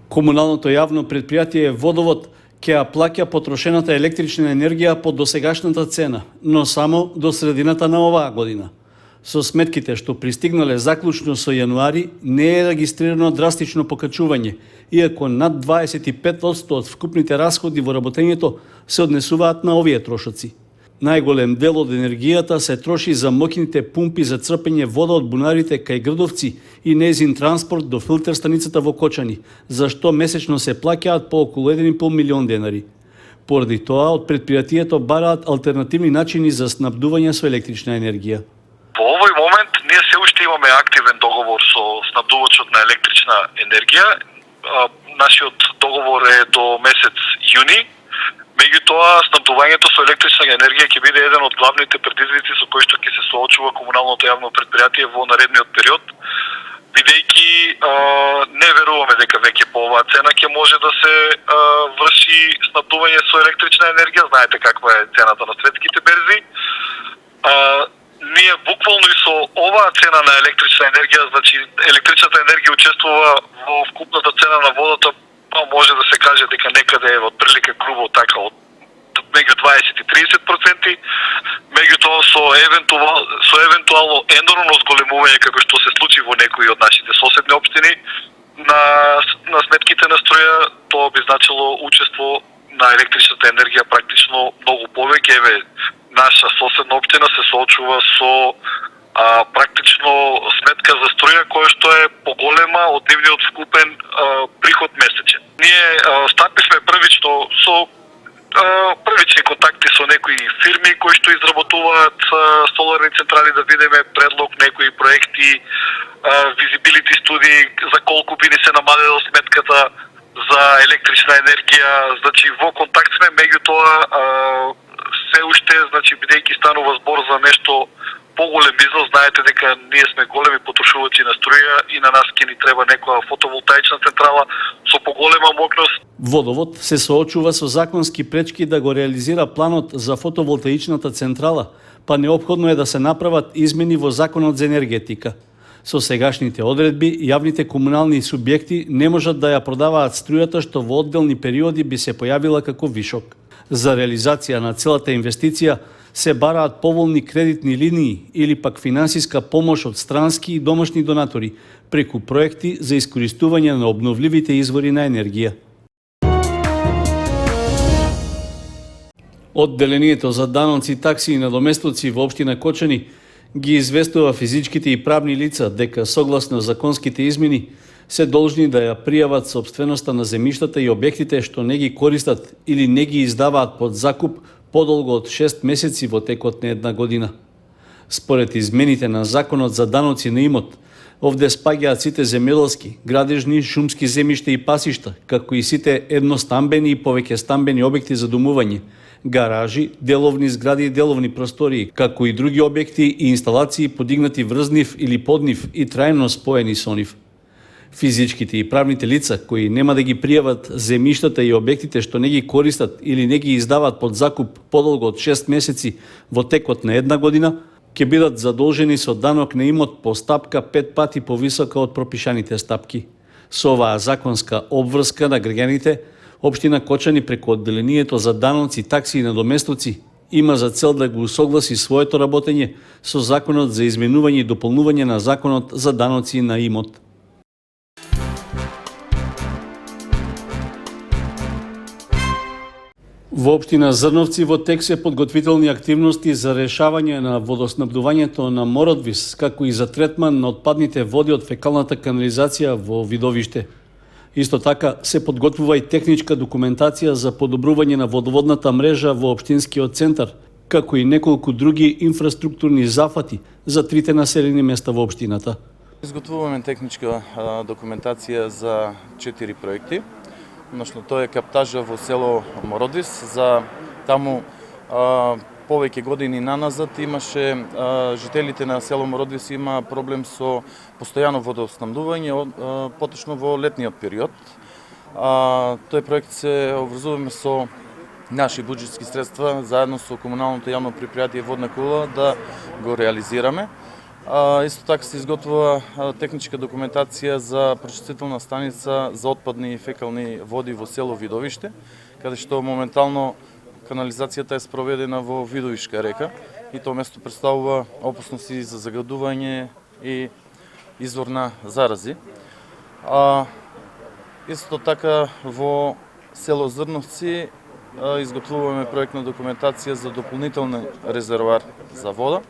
Комуналното јавно предпријатие Водовод ќе ја плаќа потрошената електрична енергија по досегашната цена, но само до средината на оваа година. Со сметките што пристигнале заклучно со јануари, не е регистрирано драстично покачување, иако над 25% од вкупните расходи во работењето се однесуваат на овие трошоци. Најголем дел од енергијата се троши за моќните пумпи за црпење вода од бунарите кај Грдовци и нејзин транспорт до филтер станицата во Кочани, за што месечно се плаќаат по околу 1,5 милион денари. Поради тоа, од предпријатието бараат алтернативни начини за снабдување со електрична енергија. Во овој момент ние се уште имаме активен договор со снабдувачот на електрична енергија. Нашиот договор е до месец јуни. Меѓутоа, снабдувањето со електрична енергија ќе биде еден од главните предизвици со кои што ќе се соочува комуналното јавно предпријатие во наредниот период, бидејќи не веруваме дека веќе по оваа цена ќе може да се врши снабдување со електрична енергија. Знаете каква е цената на светските берзи. Ние буквално и со оваа цена на електрична енергија, значи електричната енергија учествува во вкупната цена на водата, може да се каже дека некаде е отприлика грубо така од меѓу 20 и 30%, меѓутоа со евентуално енормно зголемување како што се случи во некои од нашите соседни општини на сметките на струја, тоа би значило учество на електричната енергија практично многу повеќе. Еве, наша соседна општина се соочува со практично сметка за струја која што е поголема од нивниот вкупен приход месечен. Ние стапивме првично со првични контакти со некои фирми кои што изработуваат соларни централи, да видиме предлог, некои проекти, визибилити студии за колку би ни се намалила сметката за електрична енергија. Значи во контакт сме, меѓутоа се уште, значи бидејќи станува збор за нешто поголем износ, знаете дека ние сме големи потрошувачи на струја и на нас ќе ни треба некоја фотоволтаична централа со поголема моќност. Водовод се соочува со законски пречки да го реализира планот за фотоволтаичната централа, па неопходно е да се направат измени во Законот за енергетика. Со сегашните одредби, јавните комунални субјекти не можат да ја продаваат струјата што во одделни периоди би се појавила како вишок. За реализација на целата инвестиција се бараат поволни кредитни линии или пак финансиска помош од странски и домашни донатори преку проекти за искористување на обновливите извори на енергија. Одделението за даноци, такси и надоместоци во општина Кочани ги известува физичките и правни лица дека согласно законските измени се должни да ја пријават сопственоста на земјиштата и објектите што не ги користат или не ги издаваат под закуп подолго од 6 месеци во текот на една година. Според измените на Законот за даноци на имот, овде спаѓаат сите земјоделски, градежни, шумски земјишта и пасишта, како и сите едностамбени и повеќестамбени објекти за домување, гаражи, деловни згради и деловни простории, како и други објекти и инсталации подигнати врз нив или под нив и трајно споени со нив. Физичките и правните лица кои нема да ги пријават земјиштата и објектите што не ги користат или не ги издаваат под закуп подолго од 6 месеци во текот на една година, ќе бидат задолжени со данок на имот по стапка 5 пати повисока од пропишаните стапки. Со оваа законска обврска на граѓаните, општина Кочани преку одделението за даноци, такси и надоместоци има за цел да го усогласи своето работење со Законот за изменување и дополнување на Законот за даноци на имот. Во општина Зрновци во тек се подготвителни активности за решавање на водоснабдувањето на Мородвис, како и за третман на отпадните води од фекалната канализација во Видовиште. Исто така се подготвува и техничка документација за подобрување на водоводната мрежа во општинскиот центар, како и неколку други инфраструктурни зафати за трите населени места во општината. Изготвуваме техничка документација за 4 проекти. Односно, тоа е каптажа во село Мородвис. За таму повеќе години наназад имаше жителите на село Мородвис има проблем со постојано водоснабдување, поточно во летниот период. Тој проект се обврзуваме со наши буџетски средства заедно со комуналното јавно предпријатие Водна кула да го реализираме. Исто така се изготвува техничка документација за прочистителна станица за отпадни и фекални води во село Видовиште, каде што моментално канализацијата е спроведена во Видовишка река и тоа место представува опасност и за загадување и извор на зарази. Исто така во село Зрновци изготвуваме проектна документација за дополнителен резервоар за вода,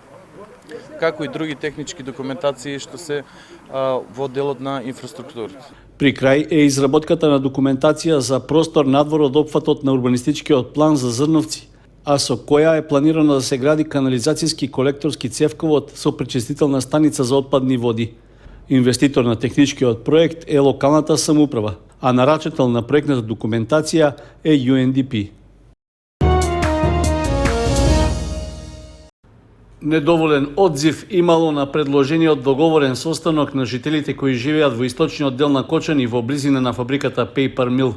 како и други технички документации што се во делот на инфраструктурата. При крај е изработката на документација за простор надвор од опфатот на урбанистичкиот план за Зрновци, а со која е планирано да се гради канализацијски колекторски цевковод со пречистителна станица за отпадни води. Инвеститор на техничкиот проект е локалната самоуправа, а нарачител на проектната документација е UNDP. Недоволен одзив имало на предложениот договорен состанок на жителите кои живеат во источниот дел на Кочани во близина на фабриката Paper Mill.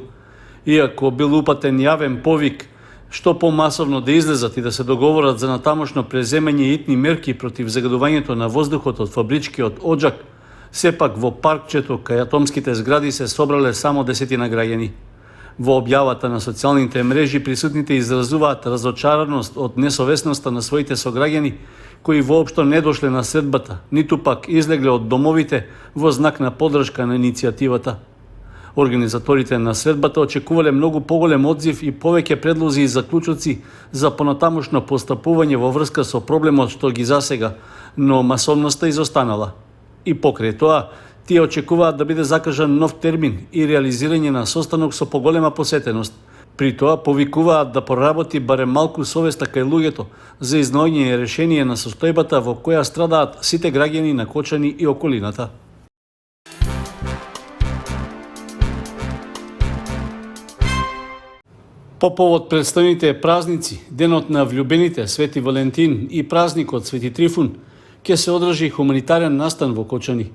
Иако бил упатен јавен повик што помасовно да излезат и да се договорат за натамошно преземање и итни мерки против загадувањето на воздухот од фабричкиот оџак, сепак во паркчето кај атомските згради се собрале само 10 граѓани. Во објавата на социјалните мрежи присутните изразуваат разочараност од несовесноста на своите сограѓани кои воопшто не дошле на средбата, ниту пак излегле од домовите во знак на поддршка на иницијативата. Организаторите на средбата очекувале многу поголем одзив и повеќе предлози и заклучоци за понатамошно постапување во врска со проблемот што ги засега, но масовноста изостанала. И покрај тоа, тие очекуваат да биде закажан нов термин и реализирање на состанок со поголема посетеност. При тоа повикуваат да проработи барем малку совеста кај луѓето за изнаоѓање решение на состојбата во која страдаат сите граѓани на Кочани и околината. По повод представените празници, денот на влюбените Свети Валентин и празникот Свети Трифун, ќе се одржи хуманитарен настан во Кочани.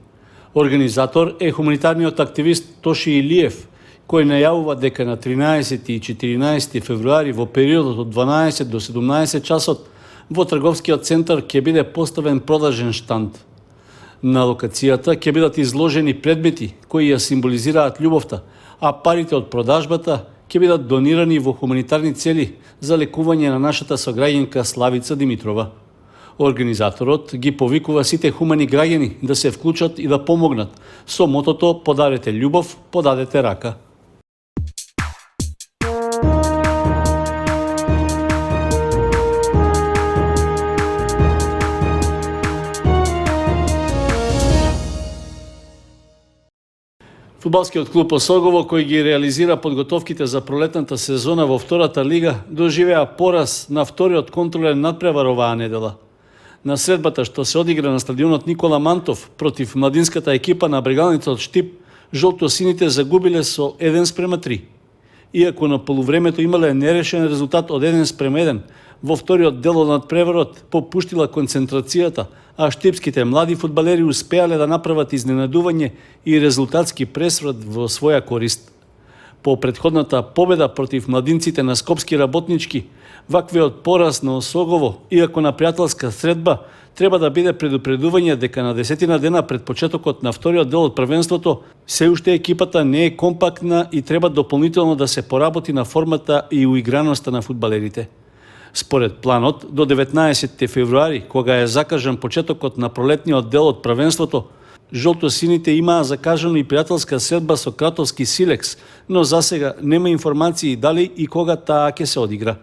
Организатор е хуманитарниот активист Тоши Илиев, кој најавува дека на 13 и 14 февруари во периодот од 12 до 17 часот во трговскиот центар ќе биде поставен продажен штанд. На локацијата ќе бидат изложени предмети кои ја символизираат љубовта, а парите од продажбата ќе бидат донирани во хуманитарни цели за лекување на нашата сограѓанка Славица Димитрова. Организаторот ги повикува сите хумани граѓани да се вклучат и да помогнат со мотото "Подарете љубов, подадете рака". Фудбалскиот клуб Осогово, кој ги реализира подготовките за пролетната сезона во втората лига, доживеа пораз на вториот контролен надпревар оваа недела. На средбата што се одигра на стадионот Никола Мантов против младинската екипа на Брегалницот Штип, жолтосините загубиле со 1:3. Иако на полувремето имале нерешен резултат од 1:1, во вториот дел од надпреварот попуштила концентрацијата, а штипските млади фудбалери успеале да направат изненадување и резултатски пресврат во своја корист. По претходната победа против младинците на Скопски работнички, ваквиот пораз на Осогово, иако на пријателска средба, треба да биде предупредување дека на 10 дена пред почетокот на вториот дел од првенството, се уште екипата не е компактна и треба дополнително да се поработи на формата и уиграноста на фудбалерите. Според планот, до 19 февруари, кога е закажан почетокот на пролетниот дел од првенството, жолтосините имаа закажано и пријателска средба со Кратовски Силекс, но засега нема информации дали и кога таа ќе се одигра.